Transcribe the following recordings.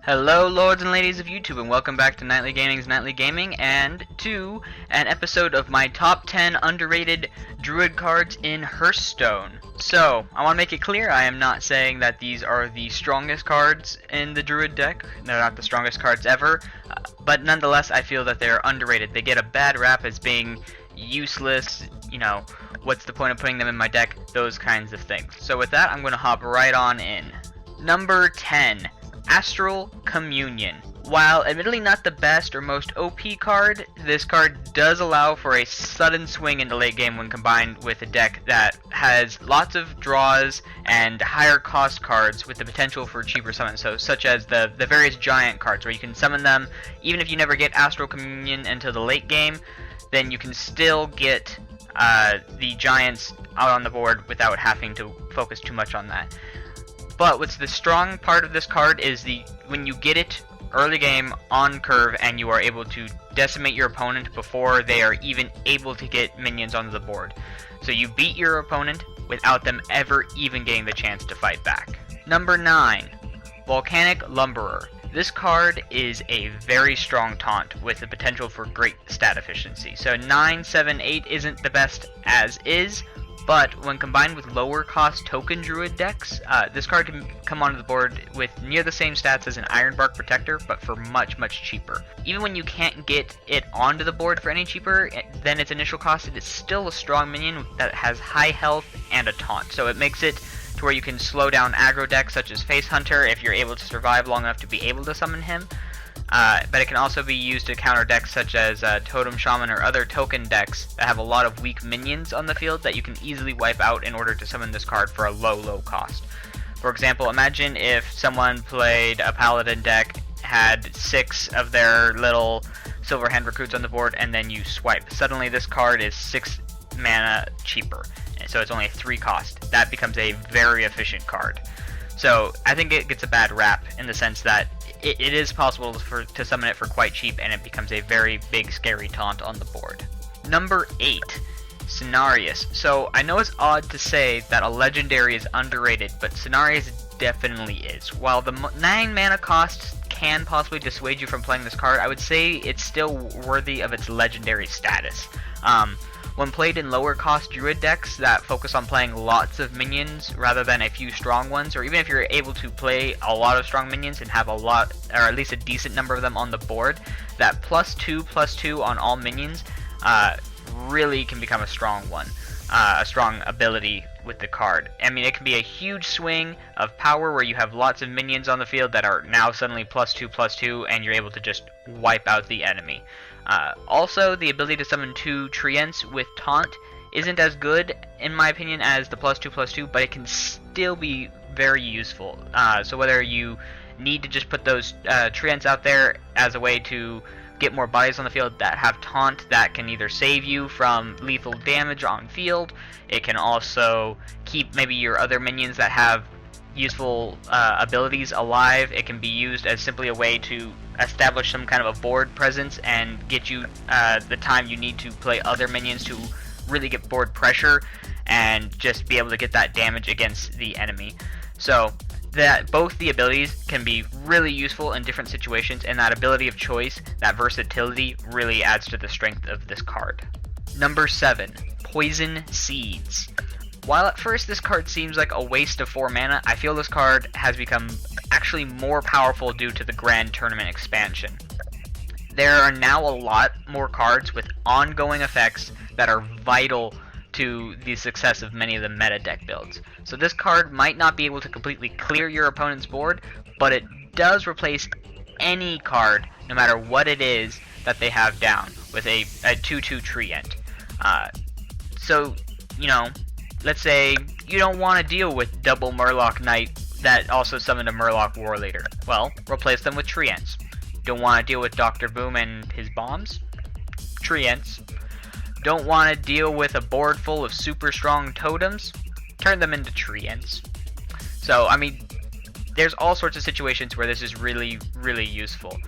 Hello, lords and ladies of YouTube, and welcome back to Nightly Gaming's Nightly Gaming, and to an episode of my top 10 underrated Druid cards in Hearthstone. So, I want to make it clear, I am not saying that these are the strongest cards in the Druid deck. They're not the strongest cards ever, but nonetheless, I feel that they're underrated. They get a bad rap as being useless, you know, what's the point of putting them in my deck, those kinds of things. So with that, I'm going to hop right on in. Number 10. Astral Communion. While admittedly not the best or most OP card, this card does allow for a sudden swing into late game when combined with a deck that has lots of draws and higher cost cards with the potential for cheaper summons, so such as the various giant cards where you can summon them even if you never get Astral Communion until the late game, then you can still get the giants out on the board without having to focus too much on that. But what's the strong part of this card is when you get it early game on curve and you are able to decimate your opponent before they are even able to get minions onto the board. So you beat your opponent without them ever even getting the chance to fight back. Number 9. Volcanic Lumber. This card is a very strong taunt with the potential for great stat efficiency. So 9, 7, 8 isn't the best as is, but when combined with lower cost token druid decks, this card can come onto the board with near the same stats as an Ironbark Protector, but for much cheaper. Even when you can't get it onto the board for any cheaper than its initial cost, it is still a strong minion that has high health and a taunt. So it makes it to where you can slow down aggro decks such as Face Hunter if you're able to survive long enough to be able to summon him. But it can also be used to counter decks such as Totem Shaman or other token decks that have a lot of weak minions on the field that you can easily wipe out in order to summon this card for a low cost. For example, imagine if someone played a Paladin deck, had 6 of their little Silver Hand recruits on the board, and then you swipe. Suddenly this card is 6 mana cheaper, and so it's only a 3 cost. That becomes a very efficient card. So I think it gets a bad rap in the sense that it is possible to summon it for quite cheap, and it becomes a very big scary taunt on the board. Number 8. Cinereus. So I know it's odd to say that a legendary is underrated, but Cinereus definitely is. While the 9 mana cost can possibly dissuade you from playing this card, I would say it's still worthy of its legendary status. When played in lower cost druid decks that focus on playing lots of minions rather than a few strong ones, or even if you're able to play a lot of strong minions and have a lot, or at least a decent number of them on the board, that +2/+2 on all minions really can become a strong one, a strong ability with the card. I mean, it can be a huge swing of power where you have lots of minions on the field that are now suddenly +2/+2 and you're able to just wipe out the enemy. Also, the ability to summon 2 Treants with Taunt isn't as good, in my opinion, as the +2/+2, but it can still be very useful. So whether you need to just put those Treants out there as a way to get more bodies on the field that have Taunt that can either save you from lethal damage on field, it can also keep maybe your other minions that have useful abilities alive. It can be used as simply a way to establish some kind of a board presence and get you the time you need to play other minions to really get board pressure and just be able to get that damage against the enemy. So that both the abilities can be really useful in different situations, and that ability of choice, that versatility, really adds to the strength of this card. Number 7. Poison Seeds. While at first this card seems like a waste of 4 mana, I feel this card has become actually more powerful due to the Grand Tournament expansion. There are now a lot more cards with ongoing effects that are vital to the success of many of the meta deck builds. So this card might not be able to completely clear your opponent's board, but it does replace any card, no matter what it is, that they have down with a 2/2 Treant. So, you know, let's say you don't want to deal with double Murloc Knight that also summoned a Murloc War Leader. Well, replace them with Treants. Don't want to deal with Dr. Boom and his bombs? Treants. Don't want to deal with a board full of super strong totems? Turn them into Treants. So, I mean, there's all sorts of situations where this is really useful.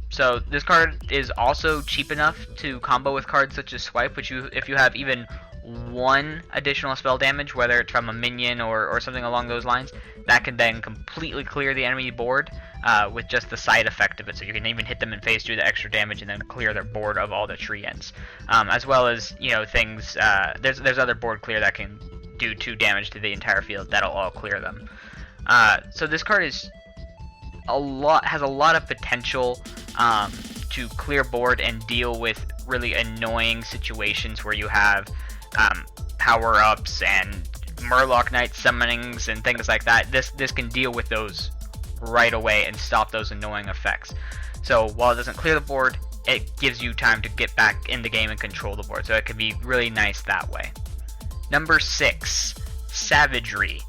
So this card is also cheap enough to combo with cards such as Swipe, which if you have even 1 additional spell damage, whether it's from a minion or something along those lines, that can then completely clear the enemy board. with just the side effect of it, so you can even hit them in face, do the extra damage, and then clear their board of all the tree ends. As well as, things, there's other board clear that can do 2 damage to the entire field. That'll all clear them. So this card has a lot of potential to clear board and deal with really annoying situations where you have power-ups and Murloc Knight summonings and things like that. This can deal with those right away and stop those annoying effects. So while it doesn't clear the board, it gives you time to get back in the game and control the board. So it can be really nice that way. Number 6, Savagery.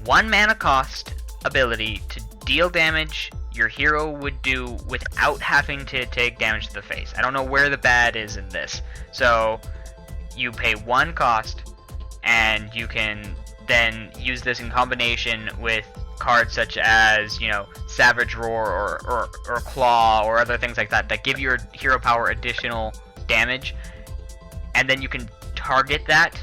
1 mana cost ability to deal damage your hero would do without having to take damage to the face. I don't know where the bad is in this. So you pay 1 cost, and you can then use this in combination with cards such as, Savage Roar or Claw or other things like that give your hero power additional damage, and then you can target that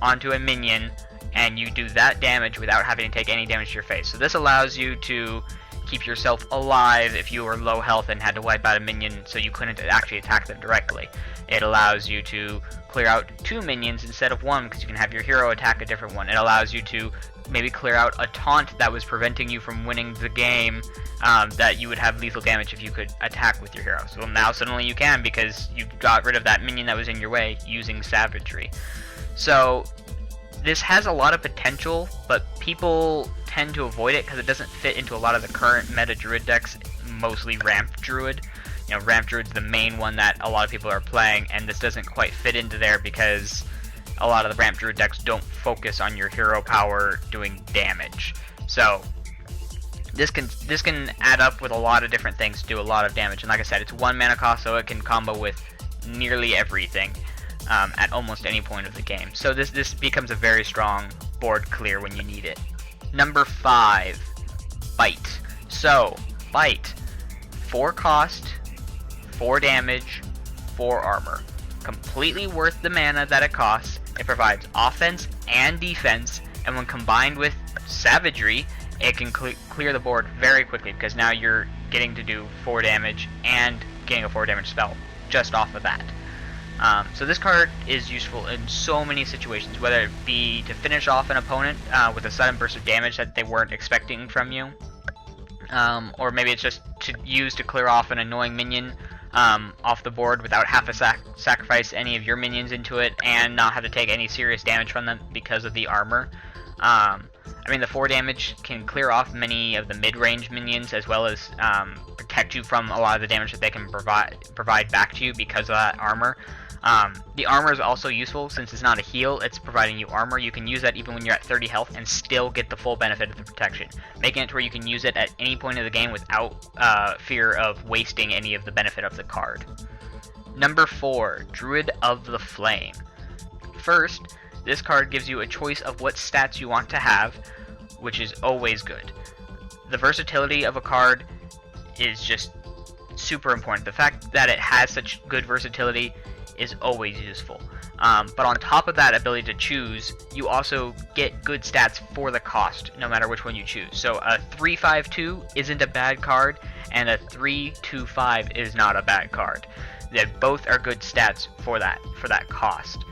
onto a minion and you do that damage without having to take any damage to your face. So this allows you to keep yourself alive if you were low health and had to wipe out a minion so you couldn't actually attack them directly. It allows you to clear out 2 minions instead of 1 because you can have your hero attack a different one. It allows you to maybe clear out a taunt that was preventing you from winning the game, that you would have lethal damage if you could attack with your hero. So now suddenly you can, because you got rid of that minion that was in your way using Savagery. So this has a lot of potential, but people tend to avoid it because it doesn't fit into a lot of the current meta Druid decks, mostly Ramp Druid. Ramp Druid's the main one that a lot of people are playing, and this doesn't quite fit into there because a lot of the Ramp Druid decks don't focus on your hero power doing damage. So this can add up with a lot of different things to do a lot of damage. And like I said, it's 1 mana cost, so it can combo with nearly everything at almost any point of the game. So this becomes a very strong board clear when you need it. Number 5, Bite. So Bite, 4 cost, 4 damage, 4 armor. Completely worth the mana that it costs. It provides offense and defense, and when combined with Savagery, it can clear the board very quickly, because now you're getting to do 4 damage and getting a 4 damage spell just off of that. So this card is useful in so many situations, whether it be to finish off an opponent with a sudden burst of damage that they weren't expecting from you, or maybe it's just to use to clear off an annoying minion off the board without having to sacrifice any of your minions into it and not have to take any serious damage from them because of the armor. The 4 damage can clear off many of the mid-range minions, as well as protect you from a lot of the damage that they can provide back to you because of that armor. The armor is also useful since it's not a heal, it's providing you armor. You can use that even when you're at 30 health and still get the full benefit of the protection, making it to where you can use it at any point of the game without fear of wasting any of the benefit of the card. Number 4, Druid of the Flame. First, this card gives you a choice of what stats you want to have, which is always good. The versatility of a card is just super important. The fact that it has such good versatility is always useful. But on top of that ability to choose, you also get good stats for the cost, no matter which one you choose. So a 3/5/2 isn't a bad card, and a 3/2/5 is not a bad card. They both are good stats for that cost.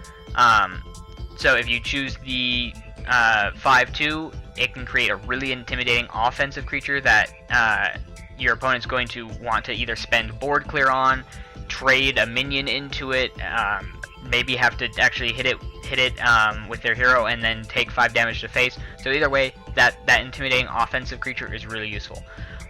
So if you choose the 5/2, it can create a really intimidating offensive creature that your opponent's going to want to either spend board clear on, trade a minion into it, maybe have to actually hit it with their hero and then take 5 damage to face. So either way, that intimidating offensive creature is really useful.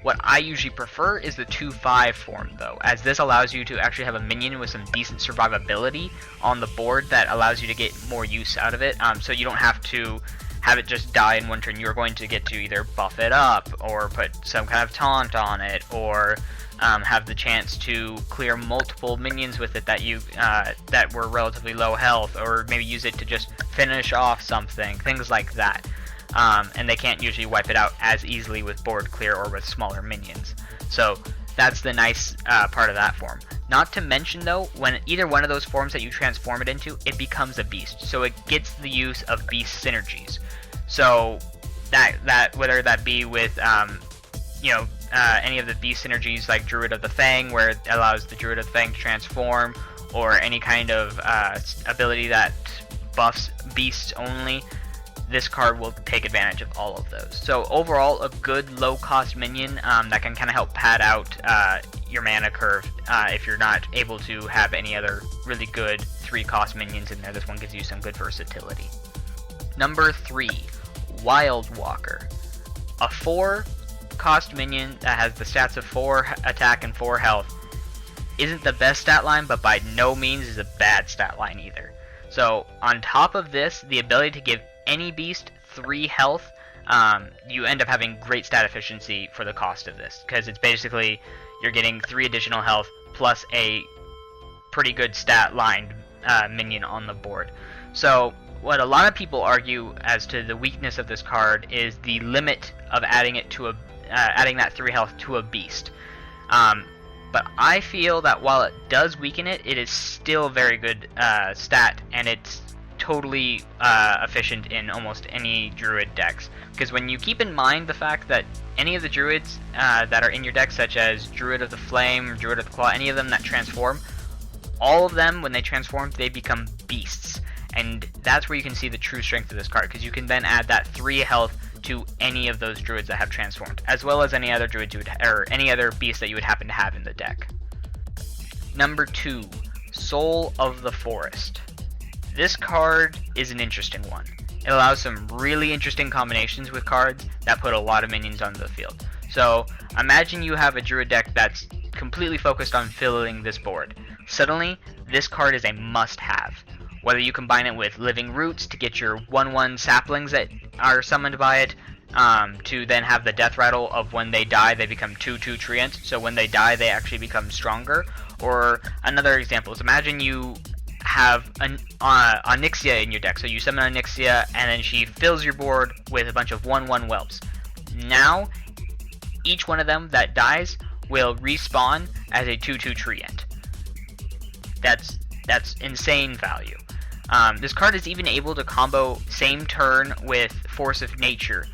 What I usually prefer is the 2/5 form, though, as this allows you to actually have a minion with some decent survivability on the board that allows you to get more use out of it, so you don't have to have it just die in one turn. You're going to get to either buff it up, or put some kind of taunt on it, or have the chance to clear multiple minions with it that were relatively low health, or maybe use it to just finish off something, things like that. And they can't usually wipe it out as easily with board clear or with smaller minions. So that's the nice part of that form. Not to mention, though, when either one of those forms that you transform it into, it becomes a beast. So it gets the use of beast synergies. So that whether that be with any of the beast synergies like Druid of the Fang, where it allows the Druid of the Fang to transform, or any kind of ability that buffs beasts only, this card will take advantage of all of those. So overall, a good low-cost minion that can kind of help pad out your mana curve if you're not able to have any other really good 3-cost minions in there. This one gives you some good versatility. Number 3, Wild Walker. A 4-cost minion that has the stats of 4 attack and 4 health. Isn't the best stat line, but by no means is a bad stat line either. So on top of this, the ability to give any beast 3 health, you end up having great stat efficiency for the cost of this, because it's basically you're getting 3 additional health plus a pretty good stat lined minion on the board. So what a lot of people argue as to the weakness of this card is the limit of adding it to adding that 3 health to a beast. But I feel that while it does weaken it, it is still a very good stat, and it's totally efficient in almost any Druid decks. Because when you keep in mind the fact that any of the Druids that are in your deck, such as Druid of the Flame, Druid of the Claw, any of them that transform, all of them, when they transform, they become beasts. And that's where you can see the true strength of this card, because you can then add that 3 health to any of those Druids that have transformed, as well as any other Druids you would, or any other beast that you would happen to have in the deck. Number 2, Soul of the Forest. This card is an interesting one. It allows some really interesting combinations with cards that put a lot of minions onto the field. So imagine you have a Druid deck that's completely focused on filling this board. Suddenly, this card is a must-have. Whether you combine it with Living Roots to get your 1/1 saplings that are summoned by it, to then have the death rattle of when they die they become 2/2 treants, so when they die they actually become stronger. Or another example is, imagine you have an Onyxia in your deck, so you summon Onyxia and then she fills your board with a bunch of 1/1 whelps. Now, each one of them that dies will respawn as a 2/2 treant. That's insane value. This card is even able to combo same turn with Force of Nature,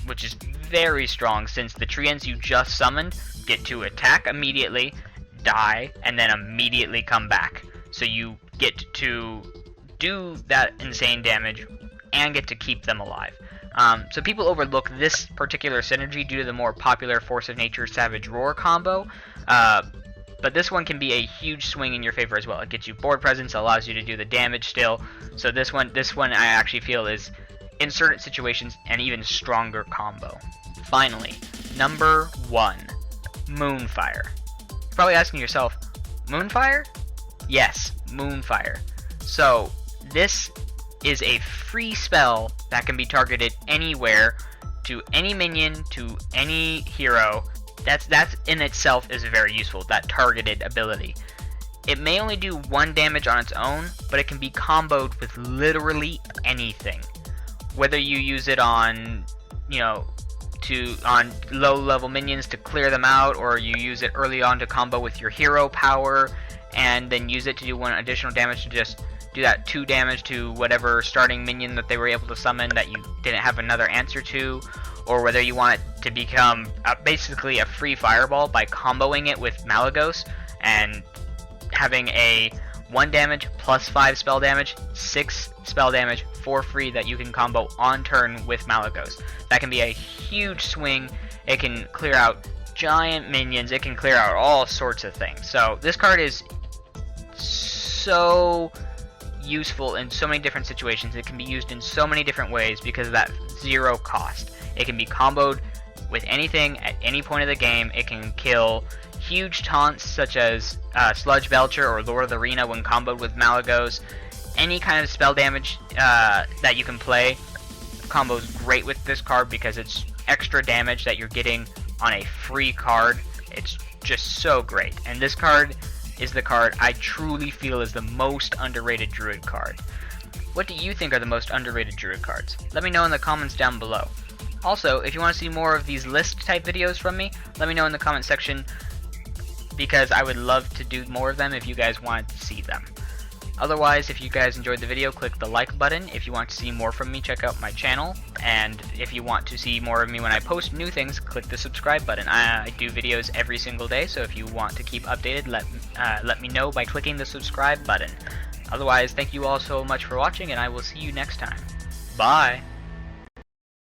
which is very strong, since the treants you just summoned get to attack immediately, die, and then immediately come back. So you get to do that insane damage and get to keep them alive. So people overlook this particular synergy due to the more popular Force of Nature Savage Roar combo. But this one can be a huge swing in your favor as well. It gets you board presence, allows you to do the damage still. So this one I actually feel is, in certain situations, an even stronger combo. Finally, number 1, Moonfire. You're probably asking yourself, Moonfire? Yes, Moonfire. So this is a free spell that can be targeted anywhere, to any minion, to any hero. That's in itself is very useful, that targeted ability. It may only do 1 damage on its own, but it can be comboed with literally anything. Whether you use it on, on low level minions to clear them out, or you use it early on to combo with your hero power, and then use it to do 1 additional damage to just do that 2 damage to whatever starting minion that they were able to summon that you didn't have another answer to. Or whether you want it to become basically a free fireball by comboing it with Malygos and having a 1 damage plus 5 spell damage, 6 spell damage for free that you can combo on turn with Malygos. That can be a huge swing. It can clear out giant minions. It can clear out all sorts of things. So this card is so useful in so many different situations. It can be used in so many different ways because of that 0 cost. It can be comboed with anything at any point of the game. It can kill huge taunts such as Sludge Belcher or Lord of the Arena when comboed with Malygos. Any kind of spell damage that you can play combos great with this card because it's extra damage that you're getting on a free card. It's just so great. And this card is the card I truly feel is the most underrated Druid card. What do you think are the most underrated Druid cards? Let me know in the comments down below. Also, if you want to see more of these list type videos from me, let me know in the comment section, because I would love to do more of them if you guys wanted to see them. Otherwise, if you guys enjoyed the video, click the like button. If you want to see more from me, check out my channel. And if you want to see more of me when I post new things, click the subscribe button. I do videos every single day, so if you want to keep updated, let me know by clicking the subscribe button. Otherwise, thank you all so much for watching, and I will see you next time. Bye!